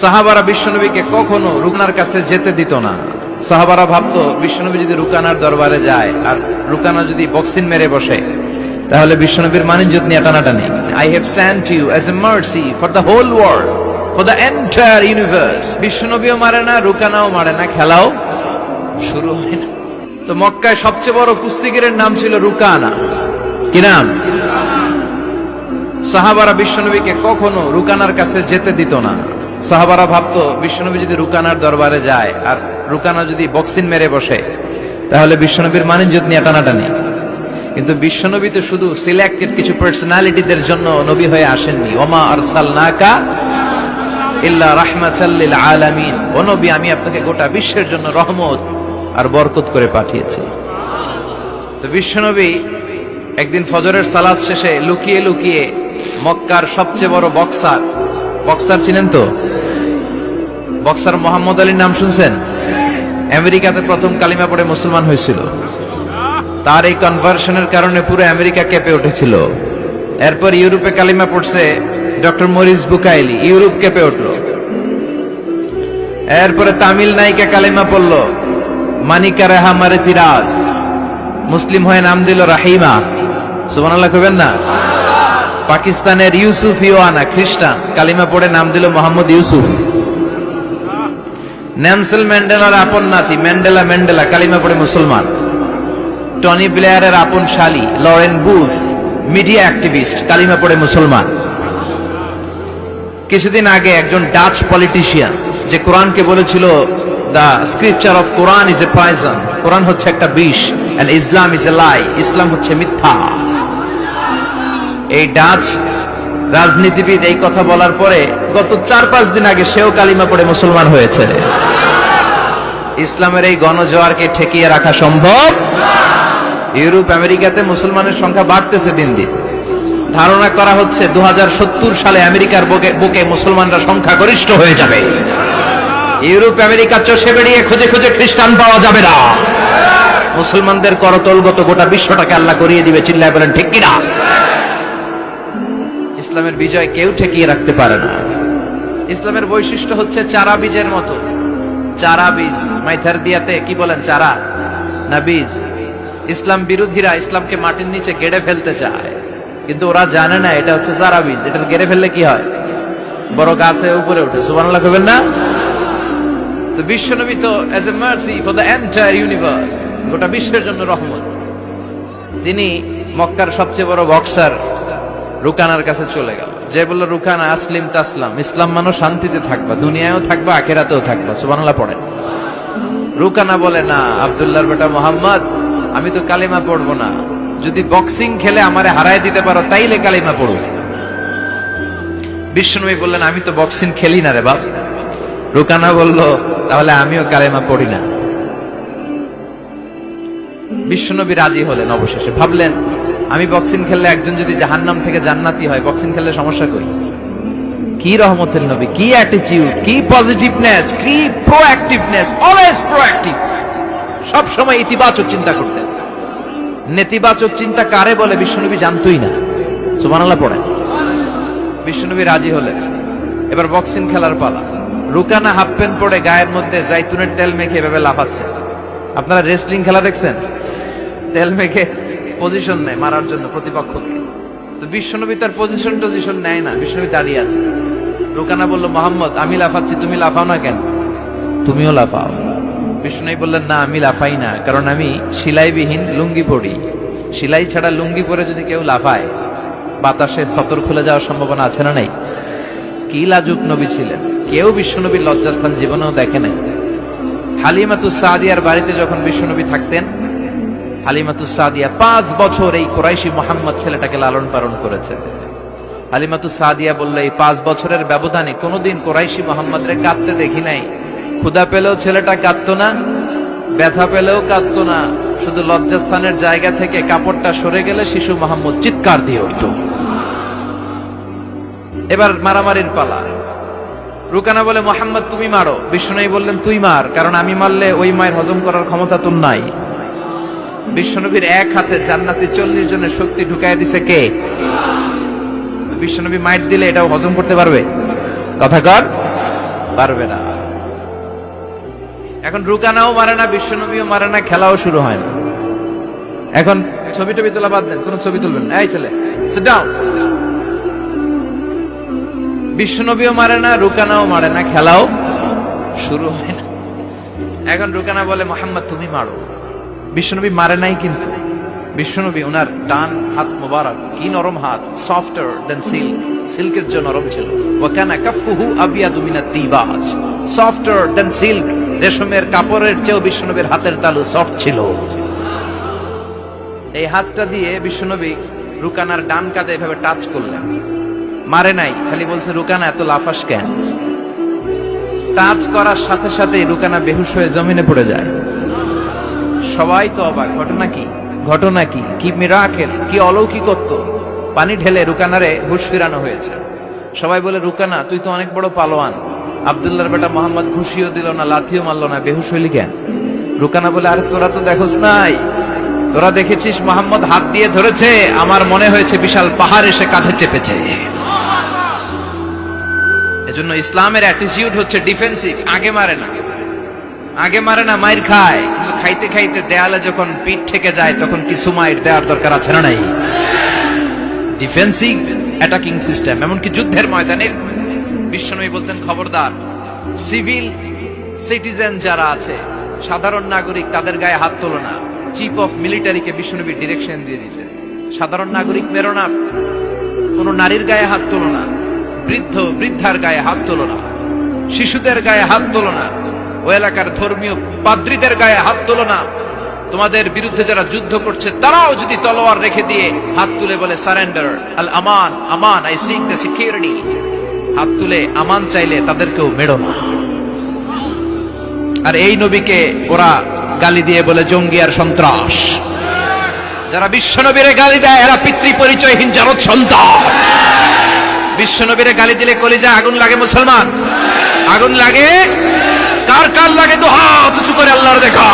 সাহাবারা বিশ্বনবীকে কখনো রুকানার কাছে যেতে দিত না। সাহাবারা ভাবতো বিশ্বনবী যদি রুকানার দরবারে যায় আর রুকানা যদি বক্সিন মেরে বসে তাহলে বিশ্বনবীর মানিজ্যত নিয়ে টানাটানি। I have sent you as a mercy for the whole world, for the entire universe. বিশ্বনবীও মারে না, রুকানাও মারে না, খেলাও শুরু হয় না। তো মক্কায় সবচেয়ে বড় কুস্তিগিরের নাম ছিল রুকানা। কি নাম? সাহাবারা বিশ্বনবীকে কখনো রুকানার কাছে যেতে দিত না। সাহাবারা ভাবতো বিশ্বনবী যদি রুকানার দরবারে যায় আর রুকানা যদি বক্সিন মেরে বসে তাহলে বিশ্বনবীর মানিজ্যত নিয়ে টানাটানি। কিন্তু বিশ্বনবী তো শুধু সিলেক্টেড কিছু পার্সোনালিটিদের জন্য নবী হয়ে আসেননি। ওমা আরসালনাকা ইল্লা রাহমাতাল লিল আলামিন। ও নবী, আমি আপনাকে গোটা বিশ্বের জন্য রহমত আর বরকত করে পাঠিয়েছি। তো বিশ্বনবী একদিন ফজরের সালাত শেষে লুকিয়ে লুকিয়ে মক্কার সবচেয়ে বড় বক্সার চিনেন তো? বক্সার মোহাম্মদ আলীর নাম শুনছেন? আমেরিকাতে প্রথম কালিমা পড়ে মুসলমান হয়েছিল। তার এই কনভার্সনের কারণে পুরো আমেরিকা কেঁপে উঠেছিল। এরপর ইউরোপে কালিমা পড়ছে ডক্টর মরিস বুকাইলি, ইউরোপ কেঁপে উঠল। এরপরে তামিল নায়িকা কালিমা পড়ল মানিকা রেহা মারেতিরাজ, মুসলিম হয়ে নাম দিল রাহিমা। সুবহানাল্লাহ কইবেন না? পাকিস্তানের ইউসুফ ইওয়ানা খ্রিস্টান কালিমা পড়ে নাম দিল মোহাম্মদ ইউসুফ। নেলসন ম্যান্ডেলার আপন নাতি ম্যান্ডেলা কালিমা পড়ে মুসলমান। টনি ব্লেয়ারের আপন শালী লরেন বুথ মিডিয়া অ্যাক্টিভিস্ট কালিমা পড়ে মুসলমান। কিছুদিন আগে একজন ডাচ পলিটিশিয়ান যে কোরআনকে বলেছিল the scripture of Quran is a poison, Quran হচ্ছে একটা বিষ, এন্ড ইসলাম ইজ এ লাই, ইসলাম হচ্ছে মিথ্যা। এই ডাচ রাজনীতিবিদ এই কথা বলার পরে গত 4-5 দিন আগে সেও কালিমা পড়ে মুসলমান হয়েছে। ইসলামের এই গণজোয়ারকে ঠেকিয়ে রাখা সম্ভব? ইউরোপ আমেরিকাতে মুসলমানের সংখ্যা বাড়তেছে দিন দিন। ধারণা করা হচ্ছে 2070 সালে আমেরিকার বুকে মুসলমানরা সংখ্যাগরিষ্ঠ হয়ে যাবে। ইউরোপ আমেরিকা চষে বেরিয়ে খুঁজে খুঁজে খ্রিস্টান পাওয়া যাবে না। মুসলমানদের করতলগত গোটা বিশ্বটাকে আল্লাহ করিয়ে দিবে। চিল্লায় বলেন ঠিক কিনা? ইসলামের বিজয় কেউ ঠেকিয়ে রাখতে পারে না। ইসলামের বৈশিষ্ট্য হচ্ছে চারা বীজের মতো। চারা বীজ মাইথার দিয়াতে কি বলেন? চারা না বীজ? ইসলাম বিরোধীরা ইসলামকে মাটির নিচে গেড়ে ফেলতে চায়, কিন্তু ওরা জানে না এটা হচ্ছে চারা বীজ। এটা গেড়ে ফেললে কি হয়? বড় গাছ হয়ে উপরে ওঠে। সুবহানাল্লাহ কইবেন না? তো বিশ্বনবী তো as a mercy for the entire universe, গোটা বিশ্বের জন্য রহমত। তিনি মক্কার সবচেয়ে বড় বক্সার রুকানার কাছে চলে গেল। যে বলল রুকানা আসলিম তাসলাম, ইসলাম মানো শান্তিতে থাকবা, দুনিয়ায়ও থাকবা আখিরাতেও থাকবা। সুবহানাল্লাহ পড়েন। রুকানা বলে না, আব্দুল্লাহর বেটা মোহাম্মদ, আমি তো কালিমা পড়বো না। যদি বক্সিং খেলে আমারে হারায় দিতে পারো তাইলে কালিমা পড়ো। বিশ্বনবী বললেন আমি তো বক্সিং খেলি না রে বাপ। রুকানা বলল তাহলে আমিও কালিমা পড়ি না। বিশ্বনবী রাজি হলেন। অবশেষে ভাবলেন আমি বক্সিং খেললে একজন যদি জাহান্নাম থেকে জান্নাতি হয়, বক্সিং খেললে সমস্যা কই? কি রহমতের নবী, কি অ্যাটিটিউড, কি পজিটিভনেস, কি প্রোঅ্যাক্টিভনেস, অলওয়েজ প্রোঅ্যাক্টিভ। সব সময় ইতিবাচক চিন্তা করতেন। নেতিবাচক চিন্তা কারে বলে বিশ্বনবী জানতোই না। সুবহানাল্লাহ পড়েন। বিশ্বনবী রাজি হলেন। এবার বক্সিং খেলার পালা। রুকানা হাফ প্যান্ট পরে গায়ের মধ্যে জাইতুনের তেল মেখে এভাবে লাফাচ্ছে। আপনারা রেসলিং খেলা দেখছেন? তেল মেখে পজিশন নেয় মারার জন্য প্রতিপক্ষকে। তো বিশ্বনবী তার পজিশন নেয় না, বিশ্বনবী দাঁড়িয়ে আছে। রুকানা বলল মোহাম্মদ আমি লাফাচ্ছি, তুমি লাফাও না কেন? তুমিও লাফাও। বিশ্বনবী বললেন না, আমি লাফাই না, কারণ আমি সেলাইবিহীন লুঙ্গি পরি। সেলাই ছাড়া লুঙ্গি পরে যদি কেউ লাফায় বাতাসে সতর খুলে যাওয়ার সম্ভাবনা আছে না নাই? কি লাজুক নবী ছিলেন। কেউ বিশ্বনবীর লজ্জাস্থান জীবনেও দেখে নাই। হালিমাতুস সাদিয়ার বাড়িতে যখন বিশ্বনবী থাকতেন, হালিমাতুস সাদিয়া 5 বছর এই কুরাইশি মোহাম্মদ ছেলেটাকে লালন পালন করেছে। হালিমাতুস সাদিয়া বলল এই 5 বছরের ব্যবধানে কোনোদিন কুরাইশি মোহাম্মদরে কাঁদতে দেখি নাই। ক্ষুধা পেলেও ছেলেটা কাঁদতো না, ব্যথা পেলেও কাঁদতো না। শুধু লজ্জাস্থানের জায়গা থেকে কাপড়টা সরে গেলে শিশু মোহাম্মদ চিৎকার দিয়ে উঠত। এবার মারামারির পালা। রুকানা বলে মোহাম্মদ তুমি মারো। বিশ্বনবী বললেন তুই মার, কারণ আমি মারলে ওই মায়ের হজম করার ক্ষমতা তোর নাই। বিশ্বনবীর এক হাতে জান্নাতি 40 জনের শক্তি ঢুকায় দিছে কে? বিশ্বনবী মাইট দিলে এটাও হজম করতে পারবে? কথা কর। পারবে না। এখন রুকানাও মারে না, বিশ্বনবীও মারে না, খেলাও শুরু হয় না। এখন ছবি টবি তোলা বাদ দেন, কোন ছবি তুলবেন না। এই ছেলে সিট ডাউন। বিশ্বনবীও মারে না, রুকানাও মারে না, খেলাও শুরু হয় না। এখন রুকানা বলে মোহাম্মদ তুমি মারো। বিশ্বনবী মারে নাই, কিন্তু বিশ্বনবী ওনার ডান হাত মোবারক কি নরম হাত, সফটার দেন সিল্ক, সিল্কের জন্য নরম ছিল। ওয়াকানা কাফুহু আবিয়াদু মিনাত তিবাজ, সফটার দেন সিল্ক, রেশমের কাপড়ের চেয়েও বিশ্বনবীর হাতের তালু সফট ছিল। এই হাতটা দিয়ে বিশ্বনবী রুকানার ডান কাঁধে এভাবে টাচ করলেন, মারে নাই, খালি বলছে রুকানা এত লাফাস কেন। টাচ করার সাথে সাথে রুকানা বেহুশ হয়ে জমিনে পড়ে যায়। সবাই তো অবাক, ঘটনা কি, ঘটনা কি, কি মিরাকেল, কি অলৌকিকত্ব। পানি ঢেলে রুকানারে হুশ ফিরানো হয়েছে। সবাই বলে রুকানা তুই তো অনেক বড় পালোয়ান, আব্দুল্লাহর বেটা মোহাম্মদ ঘুষিও দিল না, লাথিও মারলো না, বেহুশ হইলি কেন? রুকানা বলে আরে তোরা তো দেখোস নাই, তোরা দেখেছিস মোহাম্মদ হাত দিয়ে ধরেছে, আমার মনে হয়েছে বিশাল পাহাড় এসে কাঁধে চেপেছে। এজন্য ইসলামের অ্যাটিটিউড হচ্ছে ডিফেন্সিভ, আগে মারে না, আগে মারে না, মাইর খায়, কিন্তু খাইতে খাইতে দেয়ালে যখন পিঠ থেকে যায় তখন কিছু মাইর দেওয়ার দরকার আছে না নাই? Defensive attacking system. এমনকি যুদ্ধের ময়দানে বিশ্বনবী বলতেন খবরদার, সিভিল সিটিজেন যারা আছে, সাধারণ নাগরিক, তাদের গায়ে হাত তোলো না। চিফ অফ মিলিটারিকে বিশ্বনবী ডিরেকশন দিয়ে দিতেন, সাধারণ নাগরিক মেরো না, কোন নারীর গায়ে হাত তোলো না, বৃদ্ধ বৃদ্ধার গায়ে হাত তোলো না, শিশুদের গায়ে হাত তোলো না, ও এলাকার ধর্মীয় পাদ্রীদের গায়ে হাত তোলো না। তোমাদের বিরুদ্ধে যারা যুদ্ধ করছে তারাও যদি তলোয়ার রেখে দিয়ে হাত তুলে বলে surrender, Al Aman, Aman, I sick the security, হাত তুলে আমান চাইলে তাদেরকেও মেরো না। আর এই নবীকে ওরা গালি দিয়ে বলে জঙ্গি আর সন্ত্রাস। যারা বিশ্বনবীরে গালি দেয় এরা পিতৃ পরিচয়হীন জারদ সন্তান। বিশ্বনবীরে গালি দিলে কলিজায় আগুন লাগে মুসলমান, আগুন লাগে। কার কার লাগে তো হাত উঁচু করে আল্লাহর দেখা।